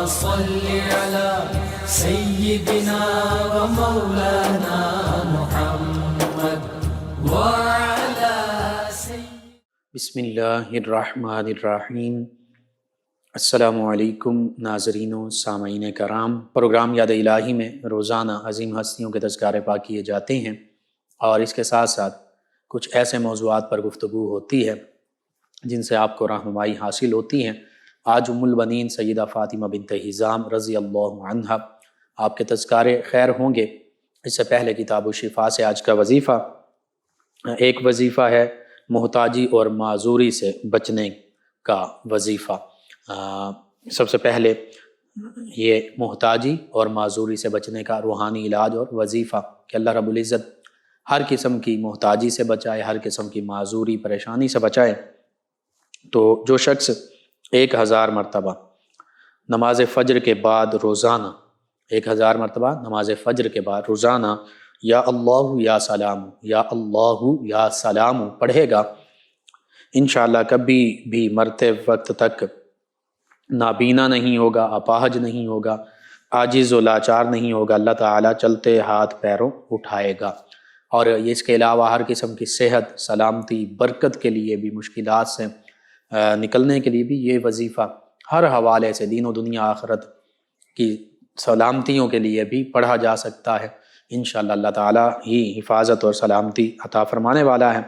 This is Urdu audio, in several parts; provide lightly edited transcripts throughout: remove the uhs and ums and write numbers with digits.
صل على سيدنا ومولانا محمد وعلى بسم اللہ الرحمن الرحیم۔ السلام علیکم ناظرین و سامعین کرام، پروگرام یاد الہی میں روزانہ عظیم ہستیوں کے تذکارے پاک کیے جاتے ہیں اور اس کے ساتھ ساتھ کچھ ایسے موضوعات پر گفتگو ہوتی ہے جن سے آپ کو رہنمائی حاصل ہوتی ہے۔ آج ام البنین سیدہ فاطمہ بنت حزام رضی اللہ عنہا آپ کے تذکارے خیر ہوں گے۔ اس سے پہلے کتاب الشفا سے آج کا وظیفہ، ایک وظیفہ ہے محتاجی اور معذوری سے بچنے کا وظیفہ۔ سب سے پہلے یہ محتاجی اور معذوری سے بچنے کا روحانی علاج اور وظیفہ کہ اللہ رب العزت ہر قسم کی محتاجی سے بچائے، ہر قسم کی معذوری پریشانی سے بچائے۔ تو جو شخص 1000 مرتبہ نماز فجر کے بعد روزانہ 1000 مرتبہ نماز فجر کے بعد روزانہ یا اللہ یا سلام یا اللہ یا سلام پڑھے گا، انشاءاللہ کبھی بھی مرتے وقت تک نابینا نہیں ہوگا، اپاہج نہیں ہوگا، عاجز و لاچار نہیں ہوگا۔ اللہ تعالیٰ چلتے ہاتھ پیروں اٹھائے گا۔ اور اس کے علاوہ ہر قسم کی صحت، سلامتی، برکت کے لیے بھی، مشکلات سے نکلنے کے لیے بھی یہ وظیفہ ہر حوالے سے دین و دنیا آخرت کی سلامتیوں کے لیے بھی پڑھا جا سکتا ہے۔ انشاءاللہ اللہ تعالیٰ ہی حفاظت اور سلامتی عطا فرمانے والا ہے۔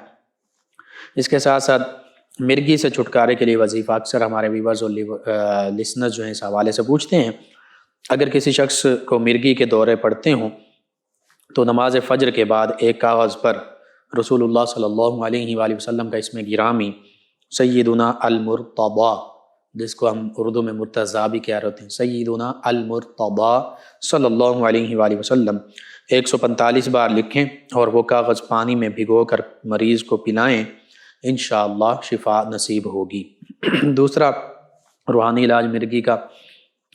اس کے ساتھ ساتھ مرگی سے چھٹکارے کے لیے وظیفہ اکثر ہمارے ویورز اور لسنرز جو ہیں اس حوالے سے پوچھتے ہیں۔ اگر کسی شخص کو مرگی کے دورے پڑتے ہوں تو نماز فجر کے بعد ایک کاغذ پر رسول اللہ صلی اللہ علیہ وآلہ وسلم کا اسم گرامی سیدنا المرتضی، جس کو ہم اردو میں مرتضیٰ بھی کہہ رہے ہوتے ہیں، سیدنا المرتضی صلی اللہ علیہ وآلہ وسلم 145 بار لکھیں اور وہ کاغذ پانی میں بھگو کر مریض کو پلائیں، انشاءاللہ شفا نصیب ہوگی۔ دوسرا روحانی علاج مرگی کا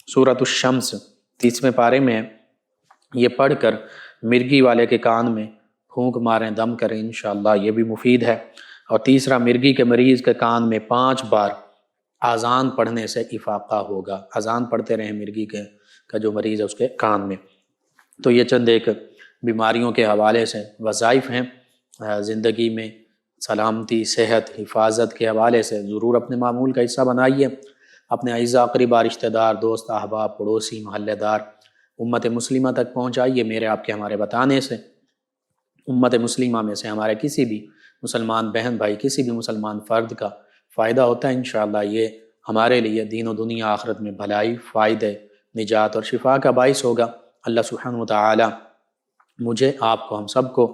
سورۃ الشمس 30ویں پارے میں یہ پڑھ کر مرگی والے کے کان میں پھونک ماریں، دم کریں، انشاءاللہ یہ بھی مفید ہے۔ اور تیسرا مرگی کے مریض کے کان میں 5 بار اذان پڑھنے سے افاقہ ہوگا۔ اذان پڑھتے رہیں مرگی کا جو مریض ہے اس کے کان میں۔ تو یہ چند ایک بیماریوں کے حوالے سے وظائف ہیں۔ زندگی میں سلامتی، صحت، حفاظت کے حوالے سے ضرور اپنے معمول کا حصہ بنائیے۔ اپنے اعزاء اقربا، رشتہ دار، دوست، احباب، پڑوسی، محلے دار، امت مسلمہ تک پہنچائیے۔ میرے آپ کے ہمارے بتانے سے امت مسلمہ میں سے ہمارے کسی بھی مسلمان بہن بھائی، کسی بھی مسلمان فرد کا فائدہ ہوتا ہے، انشاءاللہ یہ ہمارے لیے دین و دنیا آخرت میں بھلائی، فائدے، نجات اور شفا کا باعث ہوگا۔ اللہ سبحانہ وتعالی مجھے، آپ کو، ہم سب کو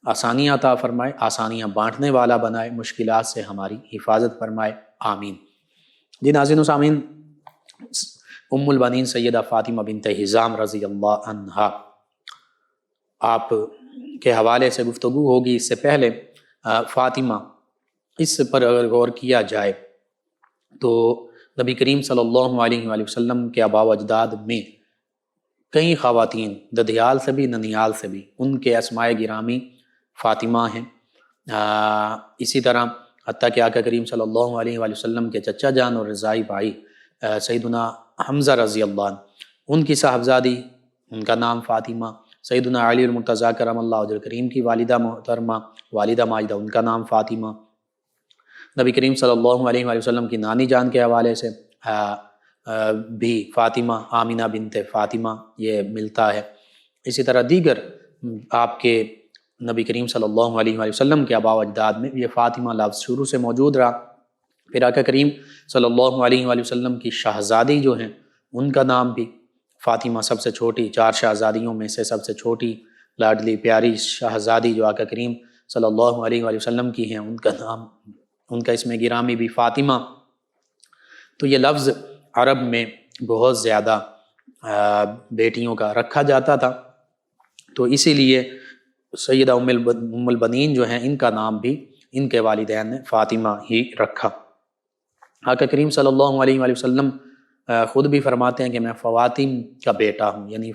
آسانیاں عطا فرمائے، آسانیاں بانٹنے والا بنائے، مشکلات سے ہماری حفاظت فرمائے، آمین۔ جی ناظرین و سامعین، ام البنین سیدہ فاطمہ بنت حزام رضی اللہ عنہا آپ کے حوالے سے گفتگو ہوگی۔ اس سے پہلے فاطمہ، اس پر اگر غور کیا جائے تو نبی کریم صلی اللہ علیہ وآلہ وسلم کے آباء و اجداد میں کئی خواتین، ددیال سے بھی ننیال سے بھی، ان کے اسماء گرامی فاطمہ ہیں۔ اسی طرح حتیٰ کہ آقا کریم صلی اللہ علیہ وآلہ وسلم کے چچا جان اور رضائی بھائی سیدنا حمزہ رضی اللہ عنہ، ان کی صاحبزادی، ان کا نام فاطمہ۔ سیدنا علی المرتضیٰ کرم اللہ وجہ کریم کی والدہ محترمہ، والدہ ماجدہ، ان کا نام فاطمہ۔ نبی کریم صلی اللہ علیہ وآلہ وسلم کی نانی جان کے حوالے سے بھی فاطمہ، آمینہ بنت فاطمہ یہ ملتا ہے۔ اسی طرح دیگر آپ کے نبی کریم صلی اللہ علیہ وآلہ وسلم کے آباء و اجداد میں یہ فاطمہ لفظ شروع سے موجود رہا۔ پھر آقا کریم صلی اللہ علیہ وآلہ وسلم کی شہزادی جو ہیں ان کا نام بھی فاطمہ، سب سے چھوٹی 4 شہزادیوں میں سے سب سے چھوٹی لاڈلی پیاری شہزادی جو آقا کریم صلی اللہ علیہ وآلہ وسلم کی ہیں، ان کا نام، ان کا اسم گرامی بھی فاطمہ۔ تو یہ لفظ عرب میں بہت زیادہ بیٹیوں کا رکھا جاتا تھا، تو اسی لیے سیدہ ام البنین جو ہیں ان کا نام بھی ان کے والدین نے فاطمہ ہی رکھا۔ آقا کریم صلی اللہ علیہ وآلہ وسلم خود بھی فرماتے ہیں کہ میں فواتین کا بیٹا ہوں، یعنی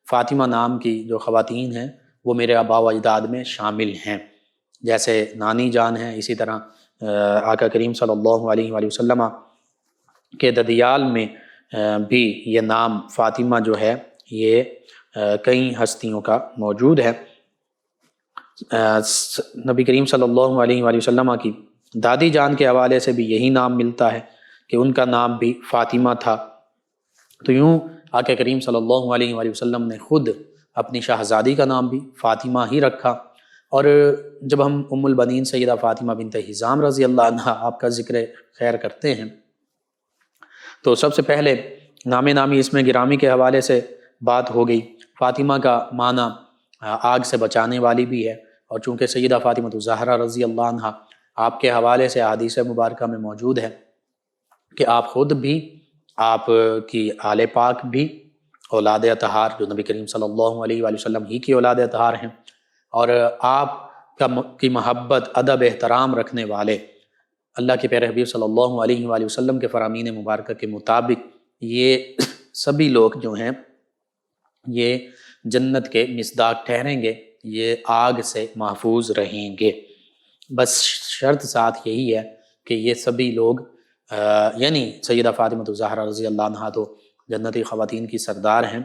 فاطمہ نام کی جو خواتین ہیں وہ میرے آباء و اجداد میں شامل ہیں، جیسے نانی جان ہیں، اسی طرح آقا کریم صلی اللہ علیہ وآلہ وسلم کے ددیال میں بھی یہ نام فاطمہ جو ہے یہ کئی ہستیوں کا موجود ہے۔ نبی کریم صلی اللہ علیہ وآلہ وسلم کی دادی جان کے حوالے سے بھی یہی نام ملتا ہے کہ ان کا نام بھی فاطمہ تھا۔ تو یوں آقا کریم صلی اللہ علیہ وآلہ وسلم نے خود اپنی شہزادی کا نام بھی فاطمہ ہی رکھا۔ اور جب ہم ام البنین سیدہ فاطمہ بنت حزام رضی اللہ عنہا آپ کا ذکر خیر کرتے ہیں تو سب سے پہلے نام نامی اسم گرامی کے حوالے سے بات ہو گئی۔ فاطمہ کا معنی آگ سے بچانے والی بھی ہے، اور چونکہ سیدہ فاطمہ الزہرا رضی اللہ عنہا آپ کے حوالے سے احادیث مبارکہ میں موجود ہے کہ آپ خود بھی، آپ کی آل پاک بھی اولاد اطہار، جو نبی کریم صلی اللہ علیہ وآلہ وسلم ہی کی اولاد اطہار ہیں، اور آپ کی محبت، ادب، احترام رکھنے والے اللہ کے پیارے حبیب صلی اللہ علیہ وآلہ وسلم کے فرامین مبارکہ کے مطابق یہ سبھی لوگ جو ہیں یہ جنت کے مصداق ٹھہریں گے، یہ آگ سے محفوظ رہیں گے۔ بس شرط ساتھ یہی ہے کہ یہ سبھی لوگ یعنی سیدہ فاطمہ الزہرا رضی اللہ عنہا تو جنتی خواتین کی سردار ہیں،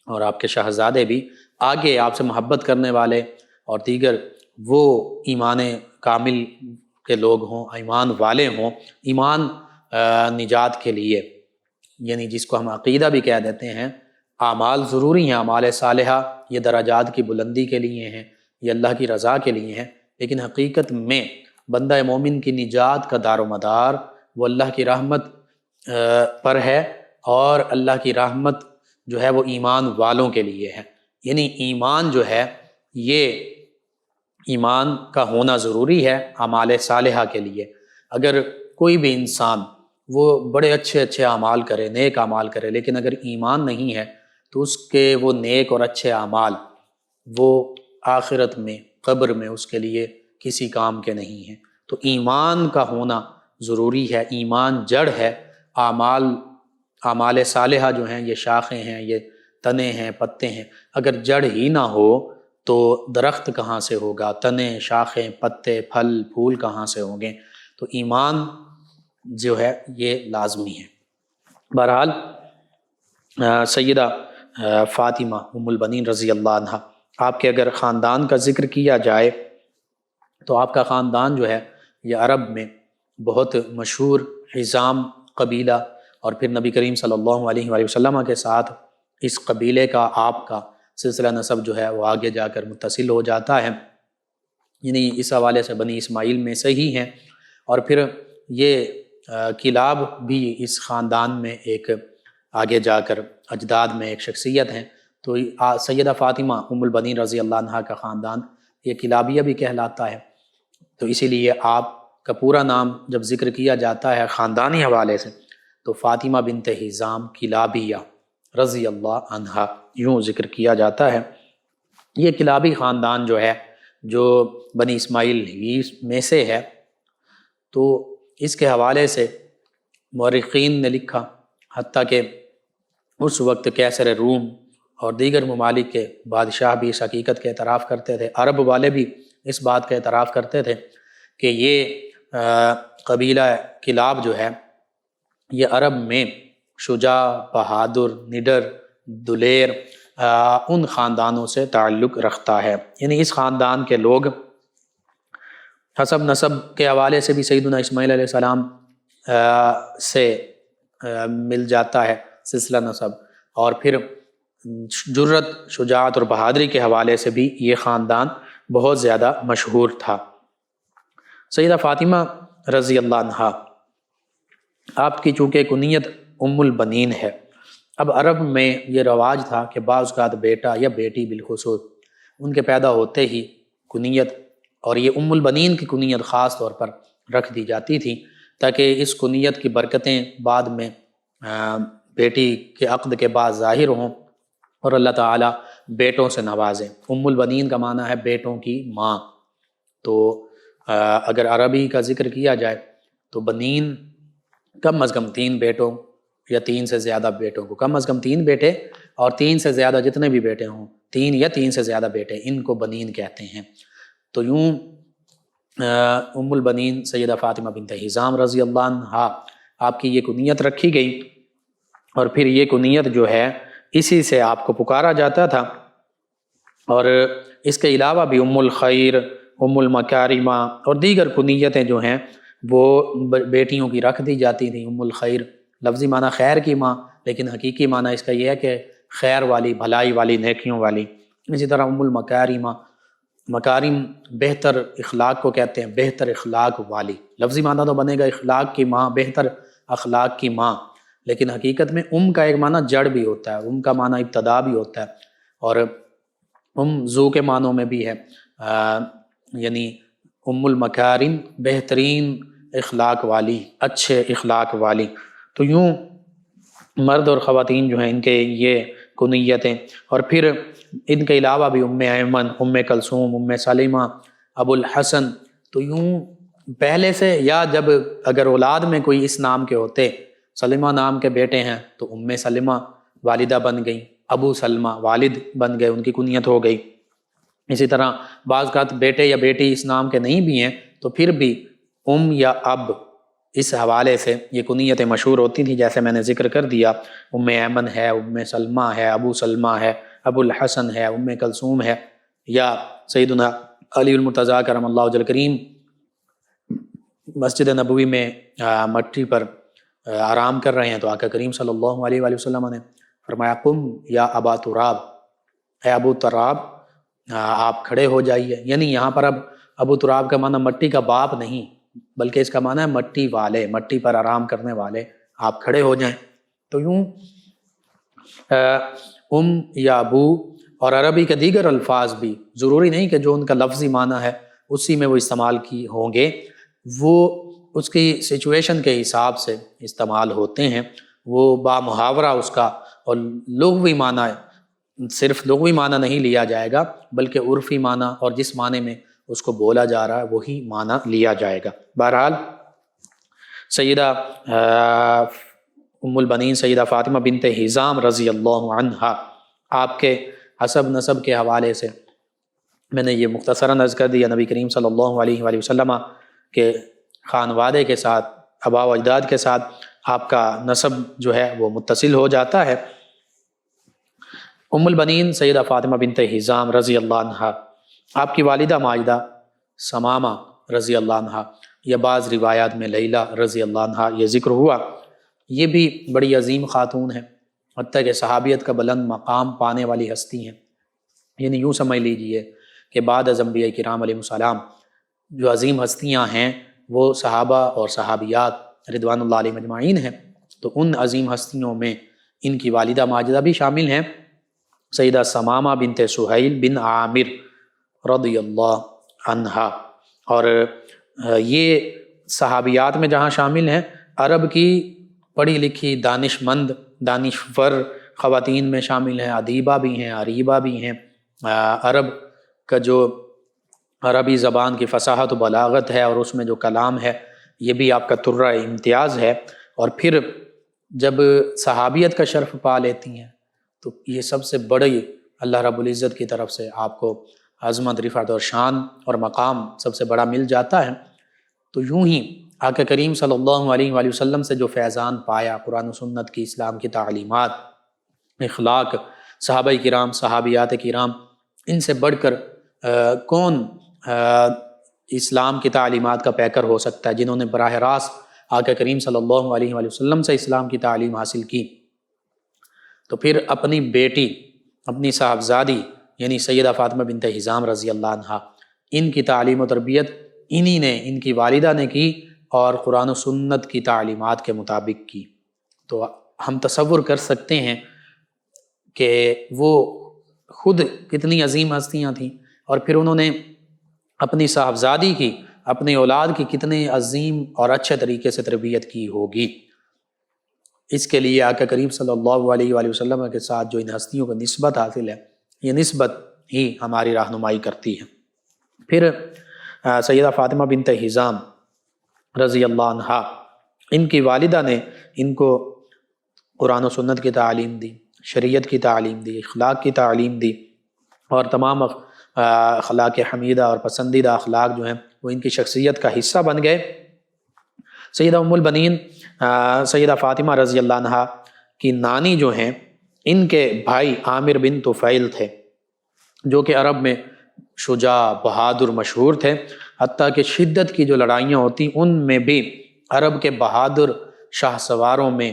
اور آپ کے شہزادے بھی آگے آپ سے محبت کرنے والے اور دیگر وہ ایمان کامل کے لوگ ہوں، ایمان والے ہوں، ایمان نجات کے لیے، یعنی جس کو ہم عقیدہ بھی کہہ دیتے ہیں۔ اعمال ضروری ہیں، اعمال صالحہ یہ درجات کی بلندی کے لیے ہیں، یہ اللہ کی رضا کے لیے ہیں، لیکن حقیقت میں بندہ مومن کی نجات کا دار و مدار وہ اللہ کی رحمت پر ہے، اور اللہ کی رحمت جو ہے وہ ایمان والوں کے لیے ہے۔ یعنی ایمان جو ہے یہ ایمان کا ہونا ضروری ہے اعمال صالحہ کے لیے۔ اگر کوئی بھی انسان وہ بڑے اچھے اچھے اعمال کرے، نیک اعمال کرے، لیکن اگر ایمان نہیں ہے تو اس کے وہ نیک اور اچھے اعمال وہ آخرت میں، قبر میں اس کے لیے کسی کام کے نہیں ہیں۔ تو ایمان کا ہونا ضروری ہے، ایمان جڑ ہے، اعمال صالحہ جو ہیں یہ شاخیں ہیں، یہ تنے ہیں، پتے ہیں۔ اگر جڑ ہی نہ ہو تو درخت کہاں سے ہوگا؟ تنے، شاخیں، پتے، پھل، پھول کہاں سے ہوں گے؟ تو ایمان جو ہے یہ لازمی ہے۔ بہرحال سیدہ فاطمہ ام البنین رضی اللہ عنہ، آپ کے اگر خاندان کا ذکر کیا جائے تو آپ کا خاندان جو ہے یہ عرب میں بہت مشہور حزام قبیلہ، اور پھر نبی کریم صلی اللہ علیہ وآلہ وسلم کے ساتھ اس قبیلے کا، آپ کا سلسلہ نسب جو ہے وہ آگے جا کر متصل ہو جاتا ہے، یعنی اس حوالے سے بنی اسماعیل میں سے ہی ہیں۔ اور پھر یہ کلاب بھی اس خاندان میں ایک آگے جا کر اجداد میں ایک شخصیت ہیں۔ تو سیدہ فاطمہ ام البنین رضی اللہ عنہا کا خاندان یہ کلابیہ بھی کہلاتا ہے۔ تو اسی لیے آپ کا پورا نام جب ذکر کیا جاتا ہے خاندانی حوالے سے تو فاطمہ بنت حزام کلابیہ رضی اللہ عنہا یوں ذکر کیا جاتا ہے۔ یہ کلابی خاندان جو ہے جو بنی اسماعیل ہی میں سے ہے، تو اس کے حوالے سے مورخین نے لکھا، حتیٰ کہ اس وقت کیسر روم اور دیگر ممالک کے بادشاہ بھی اس حقیقت کے اعتراف کرتے تھے، عرب والے بھی اس بات کا اعتراف کرتے تھے کہ یہ قبیلہ کلاب جو ہے یہ عرب میں شجاع، بہادر، نڈر، دلیر ان خاندانوں سے تعلق رکھتا ہے۔ یعنی اس خاندان کے لوگ حسب نسب کے حوالے سے بھی سیدنا اسماعیل علیہ السلام سے مل جاتا ہے سلسلہ نسب، اور پھر جرت، شجاعت اور بہادری کے حوالے سے بھی یہ خاندان بہت زیادہ مشہور تھا۔ سیدہ فاطمہ رضی اللہ عنہا آپ کی چونکہ کنیت ام البنین ہے، اب عرب میں یہ رواج تھا کہ بعض اوقات بیٹا یا بیٹی بالخصوص ان کے پیدا ہوتے ہی کنیت، اور یہ ام البنین کی کنیت خاص طور پر رکھ دی جاتی تھی تاکہ اس کنیت کی برکتیں بعد میں بیٹی کے عقد کے بعد ظاہر ہوں اور اللہ تعالیٰ بیٹوں سے نوازیں۔ ام البنین کا معنی ہے بیٹوں کی ماں۔ تو اگر عربی کا ذکر کیا جائے تو بنین کم از کم 3 بیٹوں یا 3 سے زیادہ بیٹوں کو، کم از کم 3 بیٹے اور 3 سے زیادہ جتنے بھی بیٹے ہوں، 3 یا 3 سے زیادہ بیٹے، ان کو بنین کہتے ہیں۔ تو یوں ام البنین سیدہ فاطمہ بنت حزام رضی اللہ عنہا آپ کی یہ کنیت رکھی گئی، اور پھر یہ کنیت جو ہے اسی سے آپ کو پکارا جاتا تھا۔ اور اس کے علاوہ بھی ام الخیر، ام المکارمہ اور دیگر کنیتیں جو ہیں وہ بیٹیوں کی رکھ دی جاتی تھیں۔ ام الخیر لفظی معنی خیر کی ماں، لیکن حقیقی معنی اس کا یہ ہے کہ خیر والی، بھلائی والی، نیکیوں والی۔ اسی طرح ام المکارمہ، مکارم بہتر اخلاق کو کہتے ہیں، بہتر اخلاق والی۔ لفظی معنی تو بنے گا اخلاق کی ماں، بہتر اخلاق کی ماں، لیکن حقیقت میں ام کا ایک معنی جڑ بھی ہوتا ہے، ام کا معنی ابتدا بھی ہوتا ہے، اور ذو کے معنوں میں بھی ہے، یعنی ام المکارم بہترین اخلاق والی، اچھے اخلاق والی۔ تو یوں مرد اور خواتین جو ہیں ان کے یہ کنیتیں، اور پھر ان کے علاوہ بھی ام ایمن، ام کلثوم، ام سلمہ، ابو الحسن۔ تو یوں پہلے سے، یا جب اگر اولاد میں کوئی اس نام کے ہوتے، سلمہ نام کے بیٹے ہیں تو ام سلمہ والدہ بن گئیں، ابو سلمہ والد بن گئے، ان کی کنیت ہو گئی۔ اسی طرح بعض اوقات بیٹے یا بیٹی اس نام کے نہیں بھی ہیں تو پھر بھی ام یا اب اس حوالے سے یہ کنیتیں مشہور ہوتی تھیں، جیسے میں نے ذکر کر دیا، ام ایمن ہے، ام سلمہ ہے، ابو سلمہ ہے، ابو الحسن ہے، ام کلثوم ہے، یا سیدنا علی المرتضیٰ کرم اللہ وجہ کریم مسجد نبوی میں مٹی پر آرام کر رہے ہیں تو آقا کریم صلی اللہ علیہ وآلہ وسلم نے فرمایا قم یا ابا تراب، اے ابو تراب آپ کھڑے ہو جائیے۔ یعنی یہاں پر اب ابو تراب کا معنی مٹی کا باپ نہیں، بلکہ اس کا معنی ہے مٹی والے، مٹی پر آرام کرنے والے، آپ کھڑے ہو جائیں۔ تو یوں یا ابو اور عربی کے دیگر الفاظ بھی ضروری نہیں کہ جو ان کا لفظی معنی ہے اسی میں وہ استعمال کی ہوں گے، وہ اس کی سچویشن کے حساب سے استعمال ہوتے ہیں، وہ با محاورہ اس کا، اور لغوی معنی صرف لغوی معنی نہیں لیا جائے گا بلکہ عرفی معنی اور جس معنی میں اس کو بولا جا رہا ہے وہی معنی لیا جائے گا۔ بہرحال سیدہ ام البنین سیدہ فاطمہ بنت حزام رضی اللہ عنہا، آپ کے حسب نسب کے حوالے سے میں نے یہ مختصراً عرض کر دیا، نبی کریم صلی اللہ علیہ وآلہ وسلم کے خانوادے کے ساتھ، آباء و اجداد کے ساتھ آپ کا نسب جو ہے وہ متصل ہو جاتا ہے۔ ام البنین سیدہ فاطمہ بنت حزام رضی اللہ عنہا، آپ کی والدہ ماجدہ ثمامہ رضی اللہ عنہا، یا بعض روایات میں لیلہ رضی اللہ عنہا یہ ذکر ہوا، یہ بھی بڑی عظیم خاتون ہیں، حتیٰ کہ صحابیت کا بلند مقام پانے والی ہستی ہیں۔ یعنی یوں سمجھ لیجئے کہ بعد از انبیاء کرام علیہ السلام جو عظیم ہستیاں ہیں وہ صحابہ اور صحابیات رضوان اللہ علیہم اجمعین ہیں، تو ان عظیم ہستیوں میں ان کی والدہ ماجدہ بھی شامل ہیں، سیدہ ثمامہ بنت سہیل بن عامر رضی اللہ عنہا۔ اور یہ صحابیات میں جہاں شامل ہیں، عرب کی پڑھی لکھی دانش مند دانشور خواتین میں شامل ہیں، ادیبہ بھی ہیں، عریبہ بھی ہیں، عرب کا جو عربی زبان کی فصاحت و بلاغت ہے اور اس میں جو کلام ہے یہ بھی آپ کا ترہ امتیاز ہے۔ اور پھر جب صحابیت کا شرف پا لیتی ہیں تو یہ سب سے بڑی اللہ رب العزت کی طرف سے آپ کو عظمت، رفعت اور شان اور مقام سب سے بڑا مل جاتا ہے۔ تو یوں ہی آقا کریم صلی اللہ علیہ وآلہ وسلم سے جو فیضان پایا، قرآن و سنت کی، اسلام کی تعلیمات، اخلاق، صحابہ کرام، صحابیات کرام، ان سے بڑھ کر کون اسلام کی تعلیمات کا پیکر ہو سکتا ہے، جنہوں نے براہ راست آقا کریم صلی اللہ علیہ وآلہ وسلم سے اسلام کی تعلیم حاصل کی۔ تو پھر اپنی بیٹی، اپنی صاحبزادی یعنی سیدہ فاطمہ بنت حزام رضی اللہ عنہا، ان کی تعلیم و تربیت انہی نے، ان کی والدہ نے کی اور قرآن و سنت کی تعلیمات کے مطابق کی۔ تو ہم تصور کر سکتے ہیں کہ وہ خود کتنی عظیم ہستیاں تھیں، اور پھر انہوں نے اپنی صاحبزادی کی، اپنی اولاد کی کتنے عظیم اور اچھے طریقے سے تربیت کی ہوگی۔ اس کے لیے آقا کریم صلی اللہ علیہ وآلہ وسلم کے ساتھ جو ان ہستیوں کو نسبت حاصل ہے، یہ نسبت ہی ہماری رہنمائی کرتی ہے۔ پھر سیدہ فاطمہ بنت حزام رضی اللہ عنہا، ان کی والدہ نے ان کو قرآن و سنت کی تعلیم دی، شریعت کی تعلیم دی، اخلاق کی تعلیم دی، اور تمام اخلاق حمیدہ اور پسندیدہ اخلاق جو ہیں وہ ان کی شخصیت کا حصہ بن گئے۔ سیدہ ام البنین سیدہ فاطمہ رضی اللہ عنہا کی نانی جو ہیں ان کے بھائی عامر بن طفیل تھے، جو کہ عرب میں شجاع بہادر مشہور تھے، حتیٰ کہ شدت کی جو لڑائیاں ہوتی ان میں بھی عرب کے بہادر شاہ سواروں میں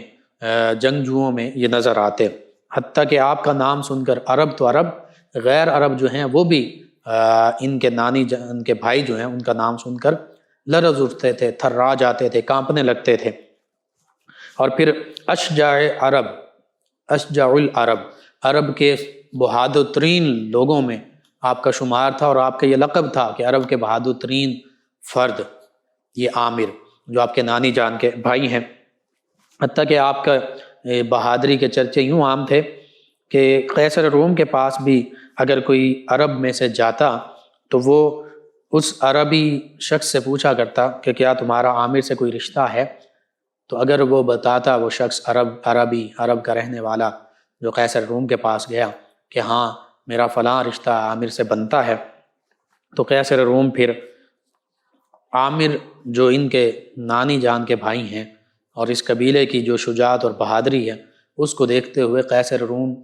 جنگجوؤں میں یہ نظر آتے، حتیٰ کہ آپ کا نام سن کر عرب تو عرب غیر عرب جو ہیں وہ بھی ان کے ان کے بھائی جو ہیں ان کا نام سن کر لرز اٹھتے تھے، تھرا جاتے تھے، کانپنے لگتے تھے۔ اور پھر اشجاع العرب، عرب کے بہادر ترین لوگوں میں آپ کا شمار تھا، اور آپ کا یہ لقب تھا کہ عرب کے بہادر ترین فرد یہ عامر، جو آپ کے نانی جان کے بھائی ہیں۔ حتیٰ کہ آپ کا بہادری کے چرچے یوں عام تھے کہ قیصر روم کے پاس بھی اگر کوئی عرب میں سے جاتا تو وہ اس عربی شخص سے پوچھا کرتا کہ کیا تمہارا عامر سے کوئی رشتہ ہے، تو اگر وہ بتاتا وہ شخص عرب کا رہنے والا جو قیصر روم کے پاس گیا کہ ہاں میرا فلاں رشتہ عامر سے بنتا ہے، تو قیصر روم پھر عامر جو ان کے نانی جان کے بھائی ہیں اور اس قبیلے کی جو شجاعت اور بہادری ہے اس کو دیکھتے ہوئے قیصر روم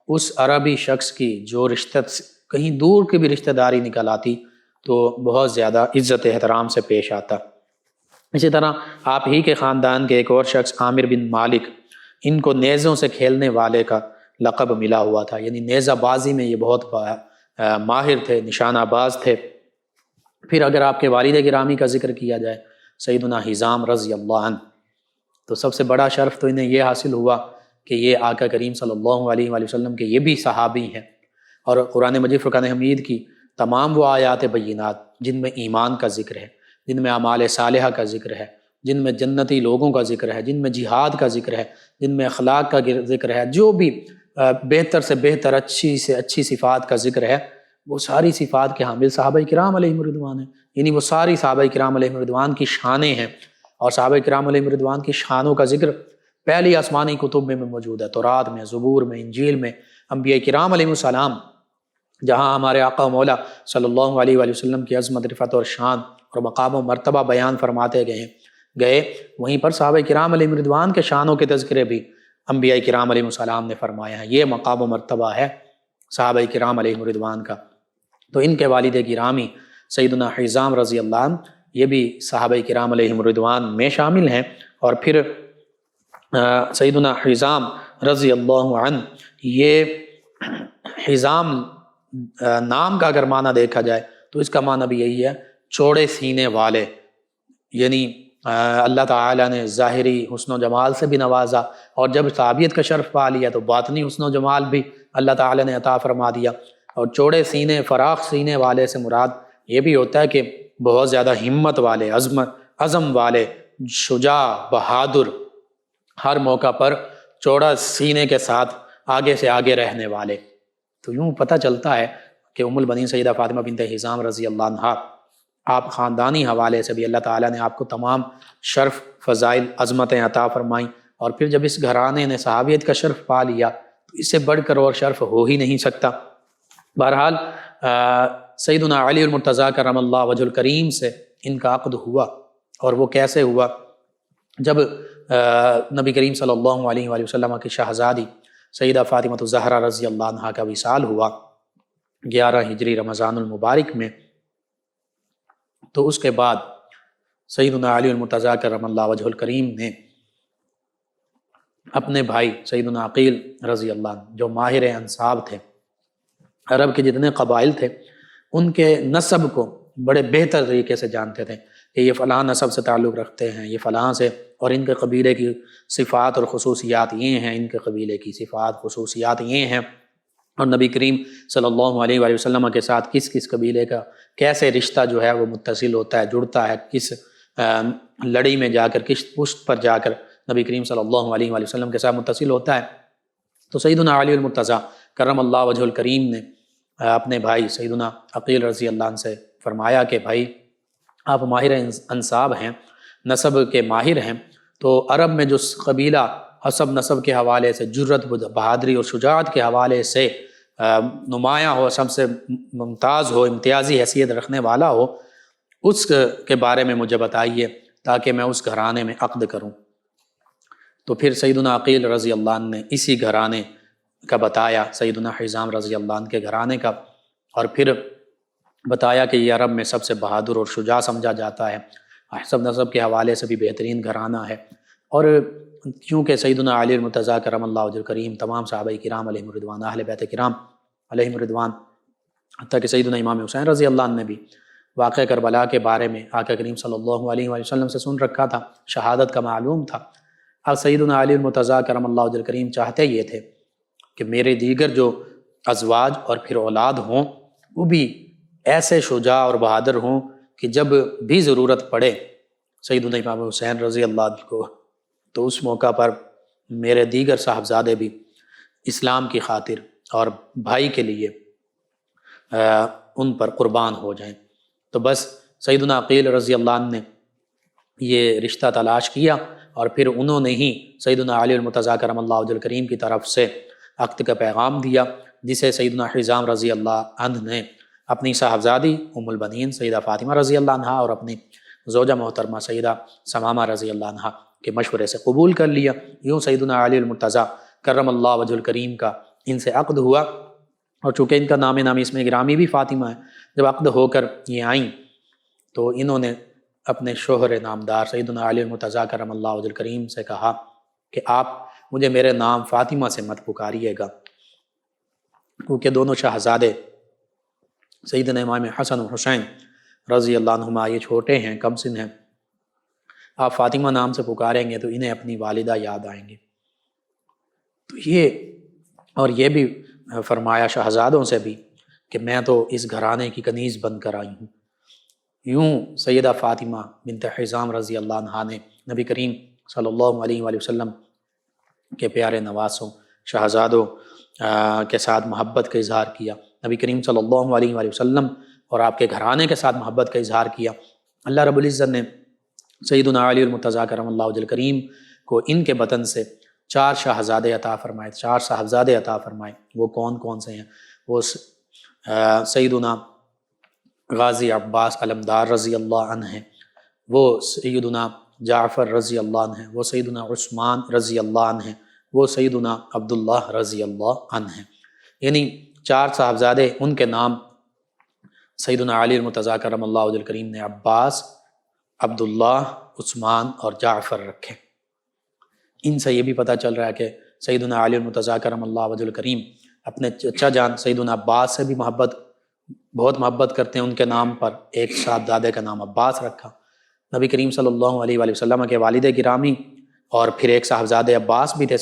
اس عربی شخص کی جو رشتہ کہیں دور کی بھی رشتہ داری نکل آتی تو بہت زیادہ عزت احترام سے پیش آتا۔ اسی طرح آپ ہی کے خاندان کے ایک اور شخص عامر بن مالک، ان کو نیزوں سے کھیلنے والے کا لقب ملا ہوا تھا، یعنی نیزہ بازی میں یہ بہت ماہر تھے، نشانہ باز تھے۔ پھر اگر آپ کے والد گرامی کا ذکر کیا جائے سیدنا حزام رضی اللہ عنہ، تو سب سے بڑا شرف تو انہیں یہ حاصل ہوا کہ یہ آقا کریم صلی اللہ علیہ وآلہ وسلم کے یہ بھی صحابی ہیں، اور قرآن مجید فرقان حمید کی تمام وہ آیات بینات جن میں ایمان کا ذکر ہے، جن میں اعمال صالحہ کا ذکر ہے، جن میں جنتی لوگوں کا ذکر ہے، جن میں جہاد کا ذکر ہے، جن میں اخلاق کا ذکر ہے، جو بھی بہتر سے بہتر اچھی سے اچھی صفات کا ذکر ہے، وہ ساری صفات کے حامل صحابہ کرام علیہم رضوان ہیں، یعنی وہ ساری صحابہ کرام علیہم رضوان کی شانیں ہیں، اور صحابہ کرام علیہم رضوان کی شانوں کا ذکر پہلی آسمانی کتب میں موجود ہے، تورات میں، زبور میں، انجیل میں، انبیاء کرام علیہم السلام، جہاں ہمارے آقا و مولا صلی اللہ علیہ وآلہ وسلم کی عظمت، رفعت اور شان اور مقام و مرتبہ بیان فرماتے گئے، وہیں پر صحابہ کرام علیہم رضوان کے شانوں کے تذکرے بھی انبیاء کرام علیہم السلام نے فرمایا ہے۔ یہ مقام و مرتبہ ہے صحابہ کرام علیہم رضوان کا۔ تو ان کے والد گرامی سیدنا حزام رضی اللہ عنہ یہ بھی صحابہ کرام علیہم رضوان میں شامل ہیں۔ اور پھر سیدنا حزام رضی اللہ عنہ، یہ حزام نام کا اگر معنی دیکھا جائے تو اس کا معنی بھی یہی ہے چوڑے سینے والے، یعنی اللہ تعالیٰ نے ظاہری حسن و جمال سے بھی نوازا، اور جب صحابیت کا شرف پا لیا تو باطنی حسن و جمال بھی اللہ تعالیٰ نے عطا فرما دیا۔ اور چوڑے سینے، فراخ سینے والے سے مراد یہ بھی ہوتا ہے کہ بہت زیادہ ہمت والے، عزم والے، شجاع، بہادر، ہر موقع پر چوڑا سینے کے ساتھ آگے سے آگے رہنے والے۔ تو یوں پتہ چلتا ہے کہ ام البنین سیدہ فاطمہ بنت حزام رضی اللہ عنہا، آپ خاندانی حوالے سے بھی اللہ تعالیٰ نے آپ کو تمام شرف، فضائل، عظمتیں عطا فرمائیں، اور پھر جب اس گھرانے نے صحابیت کا شرف پا لیا تو اس سے بڑھ کر اور شرف ہو ہی نہیں سکتا۔ بہرحال سیدنا علی المرتضیٰ کرم اللہ وجہ الکریم سے ان کا عقد ہوا، اور وہ کیسے ہوا؟ جب نبی کریم صلی اللہ علیہ وآلہ وسلم کی شہزادی سیدہ فاطمہ الزہرا رضی اللہ عنہا کا وصال ہوا 11 ہجری رمضان المبارک میں، تو اس کے بعد سیدنا علی المرتضیٰ کرم اللہ وجہ الکریم نے اپنے بھائی سیدنا عقیل رضی اللہ عنہ، جو ماہر انساب تھے، عرب کے جتنے قبائل تھے ان کے نسب کو بڑے بہتر طریقے سے جانتے تھے کہ یہ فلاں نسب سے تعلق رکھتے ہیں، یہ فلاں سے، اور ان کے قبیلے کی صفات اور خصوصیات یہ ہیں، ان کے قبیلے کی صفات خصوصیات یہ ہیں، اور نبی کریم صلی اللہ علیہ وآلہ وسلم کے ساتھ کس کس قبیلے کا کیسے رشتہ جو ہے وہ متصل ہوتا ہے، جڑتا ہے، کس لڑی میں جا کر، کس پشت پر جا کر نبی کریم صلی اللہ علیہ وآلہ وسلم کے ساتھ متصل ہوتا ہے۔ تو سیدنا علی المرتضیٰ کرم اللہ وجہ الکریم نے اپنے بھائی سیدنا عقیل رضی اللہ عنہ سے فرمایا کہ بھائی آپ ماہر انساب ہیں، نسب کے ماہر ہیں، تو عرب میں جو قبیلہ حسب نسب کے حوالے سے جرت، بہادری اور شجاعت کے حوالے سے نمایاں ہو، سب سے ممتاز ہو، امتیازی حیثیت رکھنے والا ہو، اس کے بارے میں مجھے بتائیے تاکہ میں اس گھرانے میں عقد کروں۔ تو پھر سیدنا عقیل رضی اللہ عنہ نے اسی گھرانے کا بتایا، سیدنا حزام رضی اللہ عنہ کے گھرانے کا، اور پھر بتایا کہ یہ عرب میں سب سے بہادر اور شجاع سمجھا جاتا ہے، حسب نسب کے حوالے سے بھی بہترین گھرانہ ہے۔ اور چونکہ سیدنا علی المرتضیٰ کرم اللہ وجہ الکریم، تمام صحابہ کرام علیہم الرضوان، اہل بیت کرام علیہم الرضوان، حتیٰ کہ سیدنا امام حسین رضی اللہ عنہ نے بھی واقعہ کربلا کے بارے میں آقا کریم صلی اللہ علیہ وآلہ وسلم سے سن رکھا تھا، شہادت کا معلوم تھا۔ اب سیدنا علی المرتضیٰ کرم اللہ وجہ الکریم چاہتے یہ تھے کہ میرے دیگر جو ازواج اور پھر اولاد ہوں وہ بھی ایسے شجاع اور بہادر ہوں کہ جب بھی ضرورت پڑے سیدنا امام حسین رضی اللہ عنہ کو، تو اس موقع پر میرے دیگر صاحبزادے بھی اسلام کی خاطر اور بھائی کے لیے ان پر قربان ہو جائیں۔ تو بس سیدنا عقیل رضی اللہ عنہ نے یہ رشتہ تلاش کیا، اور پھر انہوں نے ہی سیدنا علی المرتضیٰ کرم اللہ وجہ الکریم کی طرف سے عقد کا پیغام دیا، جسے سیدنا حزام رضی اللہ عنہ نے اپنی صاحبزادی ام البنین سیدہ فاطمہ رضی اللہ عنہ اور اپنی زوجہ محترمہ سیدہ ثمامہ رضی اللہ عنہ کے مشورے سے قبول کر لیا۔ یوں سیدنا علی المرتضیٰ کرم اللہ وجہ الکریم کا ان سے عقد ہوا، اور چونکہ ان کا نام نامی اسم گرامی بھی فاطمہ ہے، جب عقد ہو کر یہ آئیں تو انہوں نے اپنے شوہر نامدار سیدنا علی المرتضیٰ کرم اللہ وجہ الکریم سے کہا کہ آپ مجھے میرے نام فاطمہ سے مت پکاریے گا، کیونکہ دونوں شہزادے سیدنا امام حسن و حسین رضی اللہ عنہما یہ چھوٹے ہیں، کم سن ہیں، آپ فاطمہ نام سے پکاریں گے تو انہیں اپنی والدہ یاد آئیں گے۔ تو یہ بھی فرمایا شہزادوں سے بھی کہ میں تو اس گھرانے کی کنیز بن کر آئی ہوں۔ یوں سیدہ فاطمہ بنت حزام رضی اللہ عنہا نے نبی کریم صلی اللہ علیہ وآلہ وسلم کے پیارے نواسوں شہزادوں کے ساتھ محبت کا اظہار کیا، نبی کریم صلی اللہ علیہ وآلہ وسلم اور آپ کے گھرانے کے ساتھ محبت کا اظہار کیا۔ اللہ رب العزت نے سیدنا علی المرتضیٰ کرم اللہ وجہ الکریم کو ان کے بطن سے 4 شہزادے عطا فرمائے، 4 صاحبزادے عطا فرمائے۔ وہ کون کون سے ہیں؟ وہ سیدنا غازی عباس علمدار رضی اللہ عنہ ہیں، وہ سیدنا جعفر رضی اللہ عنہ ہیں، وہ سیدنا عثمان رضی اللہ عنہ ہیں، وہ سیدنا عبداللہ رضی اللہ عنہ ہیں۔ یعنی 4 صاحبزادے، ان کے نام سیدنا علی المرتضیٰ کرم اللہ وجہ الکریم نے عباس، عبداللہ، عثمان اور جعفر رکھے۔ ان سے یہ بھی پتہ چل رہا ہے کہ سیدنا علی المرتضیٰ کرم اللہ وجہ الکریم اپنے چچا جان سیدنا عباس سے بھی بہت محبت کرتے ہیں، ان کے نام پر ایک صاحبزادے کا نام عباس رکھا۔ نبی کریم صلی اللہ علیہ وآلہ وسلم کے والد گرامی اور پھر ایک صاحبزادے عباس بھی تھے،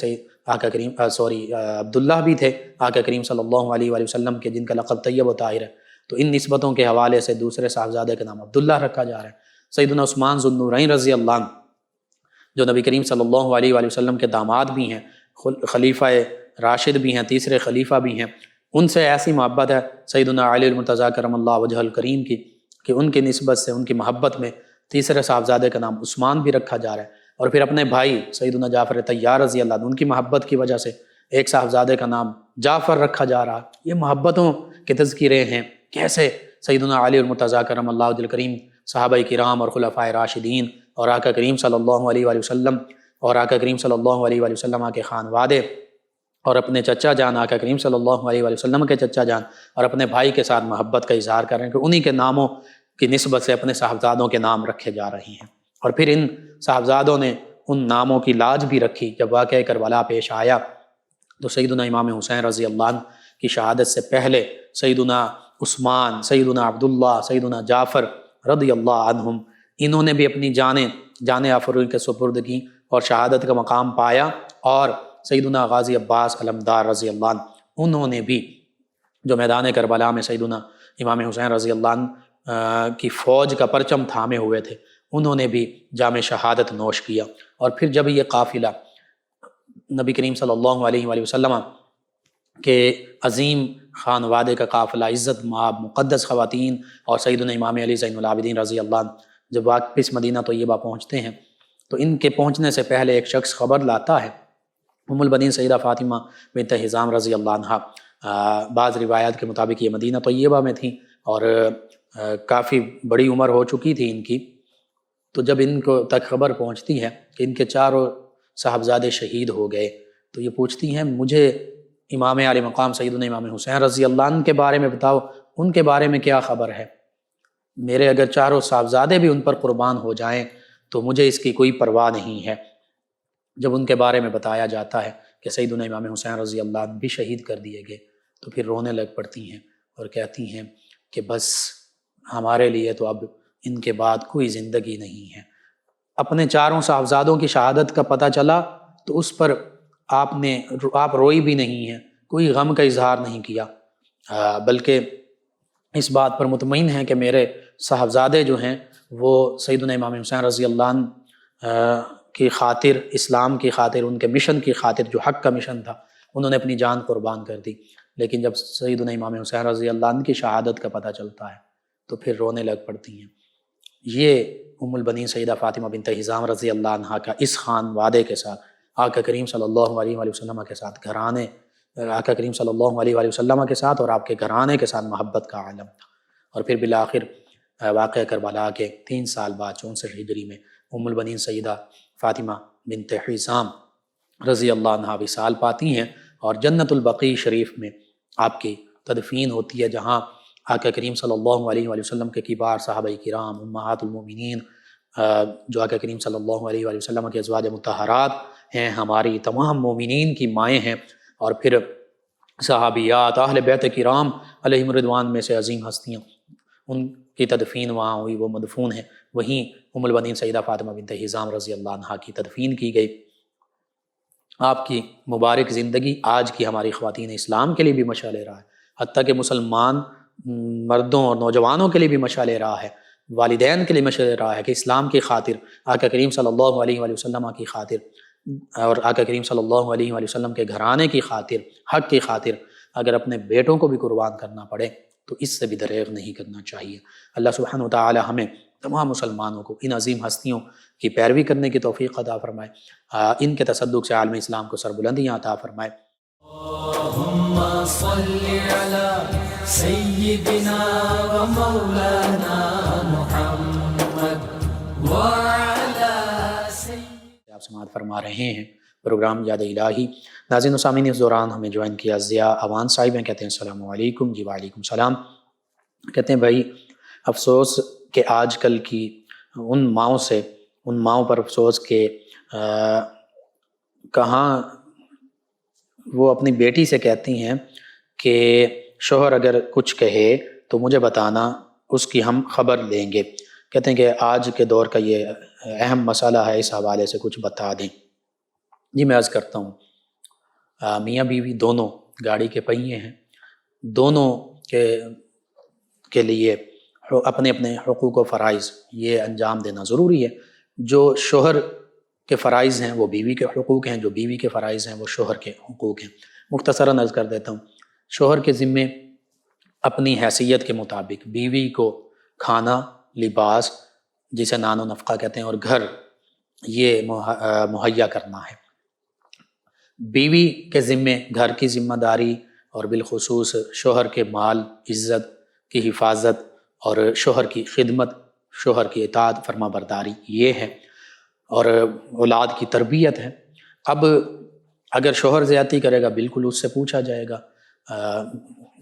عبداللہ بھی تھے آقا کریم صلی اللہ علیہ وآلہ وسلم کے، جن کا لقب طیب و طاہر ہے، تو ان نسبتوں کے حوالے سے دوسرے صاحبزادے کا نام عبداللہ رکھا جا رہا ہے۔ سیدنا عثمان ذو النورین رضی اللہ عنہ جو نبی کریم صلی اللہ علیہ وآلہ وسلم کے داماد بھی ہیں، خلیفہ راشد بھی ہیں، تیسرے خلیفہ بھی ہیں، ان سے ایسی محبت ہے سیدنا علی المرتضیٰ کرم اللہ وجہ الکریم کی کہ ان کی نسبت سے، ان کی محبت میں تیسرے صاحبزادے کا نام عثمان بھی رکھا جا رہا ہے، اور پھر اپنے بھائی سیدنا جعفر طیار رضی اللہ عنہ، ان کی محبت کی وجہ سے ایک صاحبزادے کا نام جعفر رکھا جا رہا۔ یہ محبتوں کے تذکرے ہیں، کیسے سیدنا علی المرتضیٰ کرم اللہ وجہ الکریم، صحابہ کرام اور خلفائے راشدین اور آقا کریم صلی اللہ علیہ وآلہ وسلم اور آقا کریم صلی اللہ علیہ وآلہ وسلم کے خانوادے اور اپنے چچا جان آقا کریم صلی اللہ علیہ وآلہ وسلم کے چچا جان اور اپنے بھائی کے ساتھ محبت کا اظہار کر رہے ہیں کہ انہی کے ناموں کی نسبت سے اپنے صاحبزادوں کے نام رکھے جا رہے ہیں۔ اور پھر ان صاحبزادوں نے ان ناموں کی لاج بھی رکھی۔ جب واقعہ کربلا پیش آیا تو سیدنا امام حسین رضی اللہ عنہ کی شہادت سے پہلے سیدنا عثمان، سیدنا عبداللہ، سیدنا جعفر رضی اللہ عنہم، انہوں نے بھی اپنی جانیں آفرین کے سپرد کی اور شہادت کا مقام پایا، اور سیدنا غازی عباس علمدار رضی اللہ عنہ، انہوں نے بھی جو میدان کربلا میں سیدنا امام حسین رضی اللہ عنہ کی فوج کا پرچم تھامے ہوئے تھے، انہوں نے بھی جام شہادت نوش کیا۔ اور پھر جب یہ قافلہ نبی کریم صلی اللہ علیہ وآلہ وسلم کے عظیم خانوادے کا قافلہ، عزت مآب مقدس خواتین اور سیدنا امام علی زین العابدین رضی اللہ عنہ جب واپس مدینہ طیبہ پہنچتے ہیں تو ان کے پہنچنے سے پہلے ایک شخص خبر لاتا ہے، ام البنین سیدہ فاطمہ بنت حزام رضی اللہ عنہ۔ بعض روایات کے مطابق یہ مدینہ طیبہ میں تھیں اور کافی بڑی عمر ہو چکی تھی ان کی، تو جب ان کو تک خبر پہنچتی ہے کہ ان کے چاروں صاحبزادے شہید ہو گئے، تو یہ پوچھتی ہیں مجھے امام عالی مقام سیدنا امام حسین رضی اللہ عنہ کے بارے میں بتاؤ، ان کے بارے میں کیا خبر ہے؟ میرے اگر چاروں صاحبزادے بھی ان پر قربان ہو جائیں تو مجھے اس کی کوئی پرواہ نہیں ہے۔ جب ان کے بارے میں بتایا جاتا ہے کہ سیدنا امام حسین رضی اللہ عنہ بھی شہید کر دیے گئے تو پھر رونے لگ پڑتی ہیں اور کہتی ہیں کہ بس ہمارے لیے تو اب ان کے بعد کوئی زندگی نہیں ہے۔ اپنے چاروں صاحبزادوں کی شہادت کا پتہ چلا تو اس پر آپ روئی بھی نہیں ہیں، کوئی غم کا اظہار نہیں کیا، بلکہ اس بات پر مطمئن ہیں کہ میرے صاحبزادے جو ہیں وہ سیدنا امام حسین رضی اللہ عنہ کی خاطر، اسلام کی خاطر، ان کے مشن کی خاطر، جو حق کا مشن تھا، انہوں نے اپنی جان قربان کر دی۔ لیکن جب سیدنا امام حسین رضی اللہ عنہ کی شہادت کا پتہ چلتا ہے تو پھر رونے لگ پڑتی ہیں۔ یہ ام البنین سیدہ فاطمہ بنت حزام رضی اللہ عنہا کا اس خان وعدے کے ساتھ آقا کریم صلی اللہ علیہ وآلہ وسلم کے ساتھ آقا کریم صلی اللہ علیہ وآلہ وسلم کے ساتھ اور آپ کے گھرانے کے ساتھ محبت کا عالم تھا۔ اور پھر بالآخر واقعہ کربلا کے 3 سال بعد 64 ہجری میں ام البنین سیدہ فاطمہ بنت حزام رضی اللہ عنہا وصال پاتی ہیں اور جنت البقیع شریف میں آپ کی تدفین ہوتی ہے، جہاں آقا کریم صلی اللہ علیہ وآلہ وسلم کے کبار صحابہ کرام، امہات المومنین، جو آقا کریم صلی اللہ علیہ وآلہ وسلم کے ازواج مطہرات ہیں، ہماری تمام مومنین کی مائیں ہیں، اور پھر صحابیات، اہل بیت کرام علیہم رضوان میں سے عظیم ہستیاں، ان کی تدفین وہاں ہوئی، وہ مدفون ہیں۔ وہیں ام البنین سیدہ فاطمہ بنت حزام رضی اللہ عنہا کی تدفین کی گئی۔ آپ کی مبارک زندگی آج کی ہماری خواتین اسلام کے لیے بھی مشعل راہ ہے، حتیٰ کہ مسلمان مردوں اور نوجوانوں کے لیے بھی مشعل راہ ہے، والدین کے لیے مشعل راہ ہے کہ اسلام کی خاطر، آقا کریم صلی اللہ علیہ وآلہ وسلم کی خاطر اور آقا کریم صلی اللہ علیہ وآلہ وسلم کے گھرانے کی خاطر، حق کی خاطر اگر اپنے بیٹوں کو بھی قربان کرنا پڑے تو اس سے بھی دریغ نہیں کرنا چاہیے۔ اللہ سبحانہ وتعالی ہمیں تمام مسلمانوں کو ان عظیم ہستیوں کی پیروی کرنے کی توفیق عطا فرمائے، ان کے تصدق سے عالم اسلام کو سربلندیاں عطا فرمائے۔ اللهم صل على سيدنا ومولانا محمد وعلى سيدنا۔ آپ سماعت فرما رہے ہیں پروگرام یاد الہی۔ ناظرین و سامعین، اس دوران ہمیں جوائن کیا ضیاء اوان صاحب ہیں، کہتے ہیں السلام علیکم۔ جی وعلیکم السلام۔ کہتے ہیں بھائی افسوس کہ آج کل کی ان ماؤں پر افسوس کہ کہاں وہ اپنی بیٹی سے کہتی ہیں کہ شوہر اگر کچھ کہے تو مجھے بتانا، اس کی ہم خبر لیں گے۔ کہتے ہیں کہ آج کے دور کا یہ اہم مسئلہ ہے، اس حوالے سے کچھ بتا دیں۔ جی میں عرض کرتا ہوں، میاں بیوی دونوں گاڑی کے پہیے ہیں، دونوں کے لیے اپنے اپنے حقوق و فرائض یہ انجام دینا ضروری ہے۔ جو شوہر کے فرائض ہیں وہ بیوی کے حقوق ہیں، جو بیوی کے فرائض ہیں وہ شوہر کے حقوق ہیں۔ مختصراً عرض کر دیتا ہوں، شوہر کے ذمے اپنی حیثیت کے مطابق بیوی کو کھانا، لباس جسے نان و نفقہ کہتے ہیں، اور گھر یہ مہیا کرنا ہے۔ بیوی کے ذمے گھر کی ذمہ داری اور بالخصوص شوہر کے مال، عزت کی حفاظت اور شوہر کی خدمت، شوہر کی اطاعت، فرما برداری یہ ہے، اور اولاد کی تربیت ہے۔ اب اگر شوہر زیادتی کرے گا بالکل اس سے پوچھا جائے گا،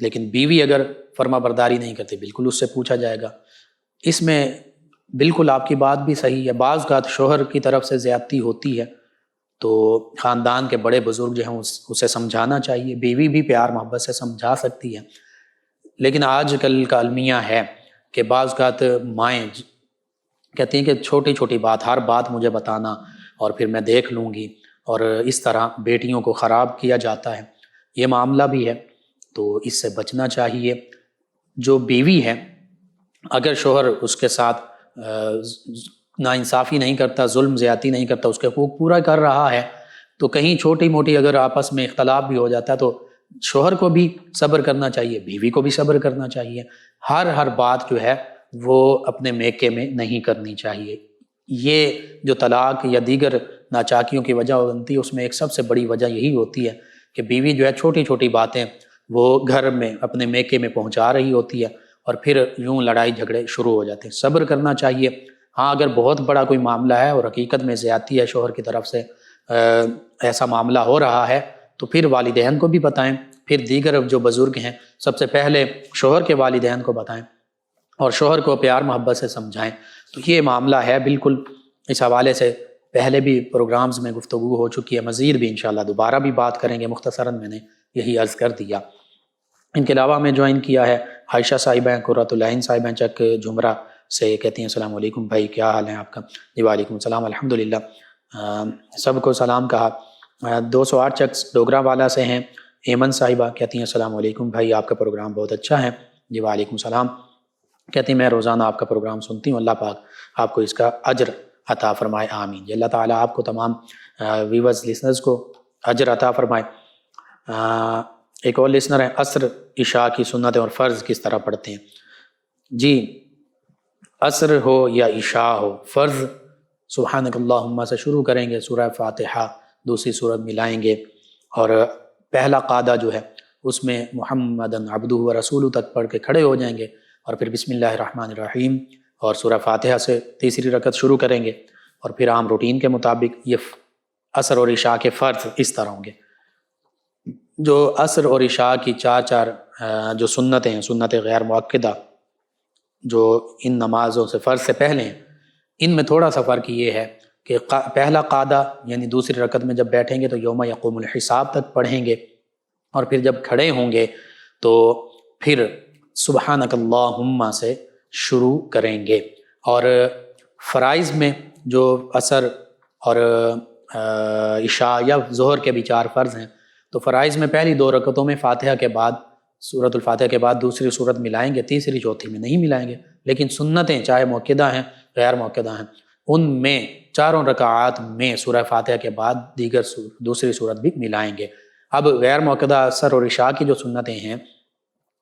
لیکن بیوی اگر فرما برداری نہیں کرتی بالکل اس سے پوچھا جائے گا۔ اس میں بالکل آپ کی بات بھی صحیح ہے، بعض اوقات شوہر کی طرف سے زیادتی ہوتی ہے تو خاندان کے بڑے بزرگ جو ہیں اسے سمجھانا چاہیے، بیوی بھی پیار محبت سے سمجھا سکتی ہے۔ لیکن آج کل کا المیہ ہے کہ بعض اوقات مائیں کہتی ہیں کہ چھوٹی چھوٹی بات، ہر بات مجھے بتانا اور پھر میں دیکھ لوں گی، اور اس طرح بیٹیوں کو خراب کیا جاتا ہے۔ یہ معاملہ بھی ہے تو اس سے بچنا چاہیے۔ جو بیوی ہے اگر شوہر اس کے ساتھ ناانصافی نہیں کرتا، ظلم زیادتی نہیں کرتا، اس کے حقوق پورا کر رہا ہے، تو کہیں چھوٹی موٹی اگر آپس میں اختلاف بھی ہو جاتا ہے تو شوہر کو بھی صبر کرنا چاہیے، بیوی کو بھی صبر کرنا چاہیے۔ ہر بات جو ہے وہ اپنے میکے میں نہیں کرنی چاہیے۔ یہ جو طلاق یا دیگر ناچاکیوں کی وجہ بنتی ہے اس میں ایک سب سے بڑی وجہ یہی ہوتی ہے کہ بیوی جو ہے چھوٹی چھوٹی باتیں وہ گھر میں اپنے میکے میں پہنچا رہی ہوتی ہے، اور پھر یوں لڑائی جھگڑے شروع ہو جاتے ہیں۔ صبر کرنا چاہیے۔ ہاں اگر بہت بڑا کوئی معاملہ ہے اور حقیقت میں زیادتی ہے شوہر کی طرف سے ایسا معاملہ ہو رہا ہے تو پھر والدین کو بھی بتائیں، پھر دیگر جو بزرگ ہیں سب سے پہلے شوہر کے والدین کو بتائیں اور شوہر کو پیار محبت سے سمجھائیں۔ تو یہ معاملہ ہے بالکل، اس حوالے سے پہلے بھی پروگرامز میں گفتگو ہو چکی ہے، مزید بھی انشاءاللہ دوبارہ بھی بات کریں گے، مختصراً میں نے یہی عرض کر دیا۔ ان کے علاوہ میں جوائن کیا ہے عائشہ صاحبہ قرۃ العین صاحبہ چک جمرہ سے، کہتی ہیں السلام علیکم بھائی، کیا حال ہے آپ کا؟ جی وعلیکم السلام، الحمدللہ۔ سب کو سلام کہا۔ 208 چک ڈوگرا والا سے ہیں ایمن صاحبہ، کہتی ہیں السلام علیکم بھائی، آپ کا پروگرام بہت اچھا ہے۔ جی وعلیکم السلام، کہتی ہیں میں روزانہ آپ کا پروگرام سنتی ہوں، اللہ پاک آپ کو اس کا اجر عطا فرمائے، آمین۔ جی اللہ تعالیٰ آپ کو تمام ویورز لسنرز کو اجر عطا فرمائے۔ ایک اور لسنر ہے، عصر عشاء کی سنتیں اور فرض کس طرح پڑھتے ہیں؟ جی عصر ہو یا عشاء ہو، فرض سبحانک اللہم سے شروع کریں گے، سورہ فاتحہ دوسری سورت ملائیں گے، اور پہلا قاعدہ جو ہے اس میں محمدن عبدہ و رسولہ تک پڑھ کے کھڑے ہو جائیں گے، اور پھر بسم اللہ الرحمن الرحیم اور سورہ فاتحہ سے تیسری رکعت شروع کریں گے، اور پھر عام روٹین کے مطابق یہ عصر اور عشاء کے فرض اس طرح ہوں گے۔ جو عصر اور عشاء کی چار جو سنتیں ہیں، سنت غیر مؤکدہ جو ان نمازوں سے فرض سے پہلے ہیں، ان میں تھوڑا سا فرق یہ ہے کہ پہلا قاعدہ یعنی دوسری رکعت میں جب بیٹھیں گے تو یوم یقوم الحساب تک پڑھیں گے، اور پھر جب کھڑے ہوں گے تو پھر سبحانک اللہم سے شروع کریں گے۔ اور فرائض میں جو عصر اور عشاء یا ظہر کے بھی 4 فرض ہیں، تو فرائض میں پہلی 2 رکعتوں میں فاتحہ کے بعد سورۃ الفاتحہ کے بعد دوسری سورت ملائیں گے، تیسری چوتھی میں نہیں ملائیں گے، لیکن سنتیں چاہے موقدہ ہیں غیر موقدہ ہیں ان میں 4 رکعات میں سورہ فاتحہ کے بعد دیگر دوسری سورت بھی ملائیں گے۔ اب غیر موقدہ عصر اور عشاء کی جو سنتیں ہیں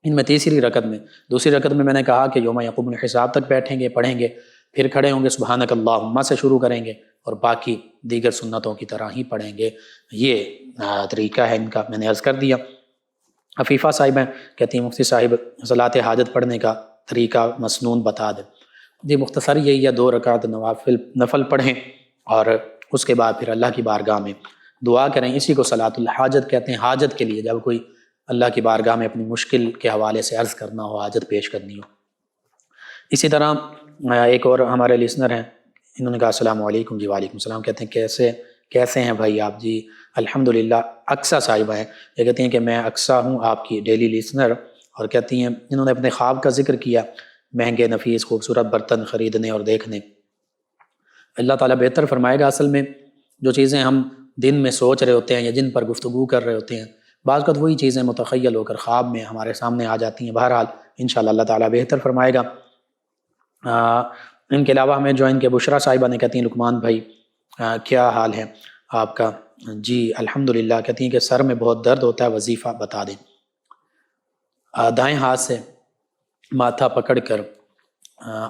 ان میں تیسری رکعت میں دوسری رکعت میں نے کہا کہ یوم یقوم الحساب تک بیٹھیں گے، پڑھیں گے، پھر کھڑے ہوں گے، سبحانک اللہم سے شروع کریں گے، اور باقی دیگر سنتوں کی طرح ہی پڑھیں گے۔ یہ طریقہ ہے ان کا، میں نے عرض کر دیا۔ عفیفہ صاحب ہیں، کہتی ہیں مفتی صاحب صلاۃ حاجت پڑھنے کا طریقہ مسنون بتا دیں۔ جی مختصر یہی ہے، 2 رکعت نفل پڑھیں اور اس کے بعد پھر اللہ کی بارگاہ میں دعا کریں، اسی کو صلاۃ الحاجت کہتے ہیں، حاجت کے لیے جب کوئی اللہ کی بارگاہ میں اپنی مشکل کے حوالے سے عرض کرنا ہو، حاجت پیش کرنی ہو۔ اسی طرح ایک اور ہمارے لسنر ہیں، انہوں نے کہا السلام علیکم، جی وعلیکم السلام، کہتے ہیں کیسے ہیں بھائی آپ؟ جی الحمدللہ۔ اقصیٰ صاحبہ ہیں، یہ کہتی ہیں کہ میں اقصیٰ ہوں، آپ کی ڈیلی لسنر، اور کہتی ہیں انہوں نے اپنے خواب کا ذکر کیا، مہنگے نفیس خوبصورت برتن خریدنے اور دیکھنے۔ اللہ تعالیٰ بہتر فرمائے گا۔ اصل میں جو چیزیں ہم دن میں سوچ رہے ہوتے ہیں یا جن پر گفتگو کر رہے ہوتے ہیں، بعض اوقات وہی چیزیں متخیل ہو کر خواب میں ہمارے سامنے آ جاتی ہیں۔ بہرحال انشاءاللہ اللہ تعالیٰ بہتر فرمائے گا۔ ان کے علاوہ ہمیں جوائن کے بشرا صاحبہ نے، کہتی ہیں لقمان بھائی کیا حال ہے آپ کا؟ جی الحمدللہ، کہتی ہیں کہ سر میں بہت درد ہوتا ہے، وظیفہ بتا دیں۔ دائیں ہاتھ سے ماتھا پکڑ کر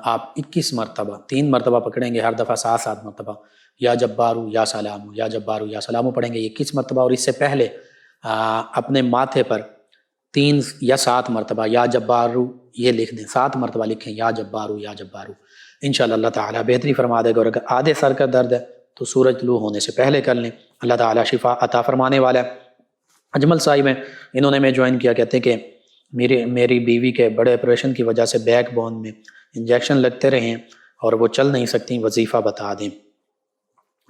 آپ 21 مرتبہ 3 مرتبہ پکڑیں گے، ہر دفعہ 7 مرتبہ یا جبارو یا سلامو یا جبارو یا سلامو پڑھیں گے 21 مرتبہ، اور اس سے پہلے اپنے ماتھے پر 3 یا 7 مرتبہ یا جبارو یہ لکھ دیں، 7 مرتبہ لکھیں یا جبارو یا جبارو، انشاءاللہ اللہ تعالیٰ بہتری فرما دے گا۔ اور اگر آدھے سر کا درد ہے تو سورج طلوع ہونے سے پہلے کر لیں، اللہ تعالیٰ شفا عطا فرمانے والا ہے۔ اجمل صاحب ہیں، انہوں نے میں جوائن کیا، کہتے ہیں کہ میری بیوی کے بڑے آپریشن کی وجہ سے بیک بون میں انجیکشن لگتے رہے ہیں اور وہ چل نہیں سکتی، وظیفہ بتا دیں۔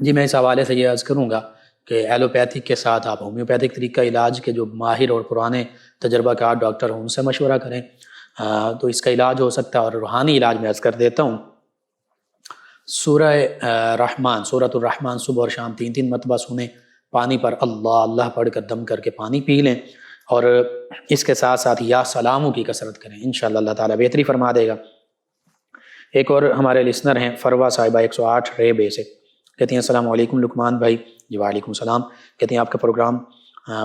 جی میں اس حوالے سے یہ عرض کروں گا کہ ایلوپیتھک کے ساتھ آپ ہومیوپیتھک طریقہ علاج کے جو ماہر اور پرانے تجربہ کار ڈاکٹر ہوں ان سے مشورہ کریں، تو اس کا علاج ہو سکتا ہے۔ اور روحانی علاج میں عرض کر دیتا ہوں، سورہ رحمان، سورۃ الرحمن صبح اور شام 3 مرتبہ سنیں، پانی پر اللہ اللہ پڑھ کر دم کر کے پانی پی لیں، اور اس کے ساتھ ساتھ یا سلاموں کی کثرت کریں، انشاءاللہ اللہ تعالیٰ بہتری فرما دے گا۔ ایک اور ہمارے لسنر ہیں فروا صاحبہ 108 ریبے سے، کہتی ہیں السلام علیکم لقمان بھائی، جی وعلیکم السلام، کہتی ہیں آپ کا پروگرام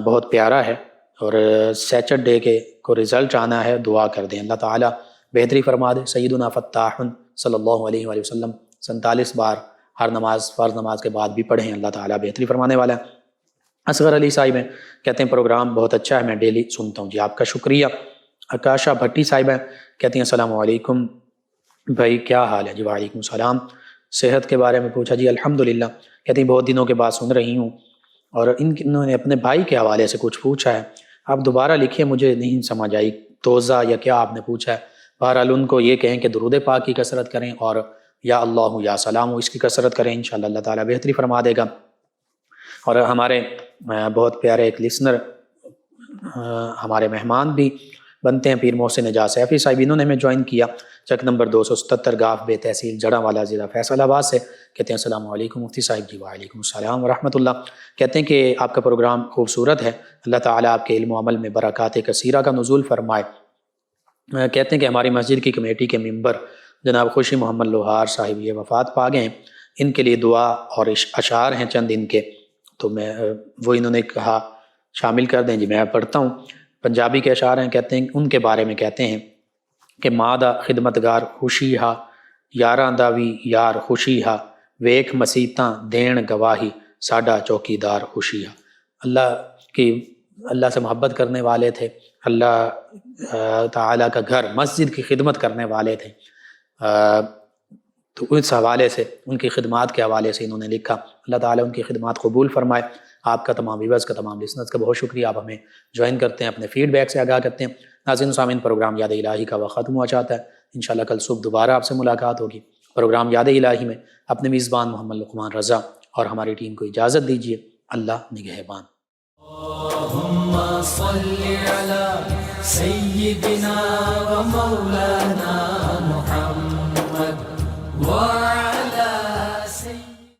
بہت پیارا ہے اور سیچرڈے کے کو رزلٹ آنا ہے، دعا کر دیں، اللہ تعالیٰ بہتری فرما دے۔ سیدنا فتاح صلی اللہ علیہ وآلہ وسلم 47 بار ہر نماز فرض نماز کے بعد بھی پڑھیں، اللہ تعالیٰ بہتری فرمانے والا ہے۔ اصغر علی صاحب ہیں، کہتے ہیں پروگرام بہت اچھا ہے، میں ڈیلی سنتا ہوں، جی آپ کا شکریہ۔ آکاشا بھٹی صاحب ہیں، کہتی ہیں السلام علیکم بھائی کیا حال ہے؟ جی وعلیکم السلام۔ صحت کے بارے میں پوچھا، جی الحمدللہ، کہتے ہیں بہت دنوں کے بعد سن رہی ہوں، اور انہوں نے اپنے بھائی کے حوالے سے کچھ پوچھا ہے، آپ دوبارہ لکھیے، مجھے نہیں سمجھ آئی توزہ یا کیا آپ نے پوچھا ہے۔ بہرحال ان کو یہ کہیں کہ درود پاک کی کثرت کریں اور یا اللہ یا سلام اس کی کثرت کریں، انشاءاللہ اللہ تعالیٰ بہتری فرما دے گا۔ اور ہمارے بہت پیارے ایک لسنر ہمارے مہمان بھی بنتے ہیں، پیر محسن اعجاز سیفی صاحب، انہوں نے ہمیں جوائن کیا چک نمبر 277 گاف بے تحصیل جڑاں ضلع فیصل آباد سے۔ کہتے ہیں السلام علیکم مفتی صاحب جی۔ وعلیکم السلام ورحمۃ اللہ۔ کہتے ہیں کہ آپ کا پروگرام خوبصورت ہے، اللہ تعالیٰ آپ کے علم و عمل میں برکات کثیرہ کا نزول فرمائے۔ کہتے ہیں کہ ہماری مسجد کی کمیٹی کے ممبر جناب خوشی محمد لوہار صاحب یہ وفات پا گئے ہیں، ان کے لیے دعا اور اشعار ہیں چند ان کے، تو میں وہ انہوں نے کہا شامل کر دیں جی، میں پڑھتا ہوں۔ پنجابی کے اشعار ہیں، کہتے ہیں ان کے بارے میں کہتے ہیں کہ ماں دا خدمتگار خوشی ہا، یاراں دا وی یار خوشی ہا، ویکھ مسیتاں دین گواہی، ساڈا چوکیدار خوشی ہا۔ اللہ سے محبت کرنے والے تھے، اللہ تعالیٰ کا گھر مسجد کی خدمت کرنے والے تھے، تو اس حوالے سے ان کی خدمات کے حوالے سے انہوں نے لکھا، اللہ تعالیٰ ان کی خدمات قبول فرمائے۔ آپ کا تمام ویورز کا، تمام لسنرز کا بہت شکریہ، آپ ہمیں جوائن کرتے ہیں، اپنے فیڈ بیک سے آگاہ کرتے ہیں۔ ناظرین سامعین، پروگرام یاد الہی کا وقت ختم ہوا چاہتا ہے، انشاءاللہ کل صبح دوبارہ آپ سے ملاقات ہوگی۔ پروگرام یاد الہی میں اپنے میزبان محمد لقمان رضا اور ہماری ٹیم کو اجازت دیجیے، اللہ نگہبان۔ اللہم صل علی سیدنا و مولانا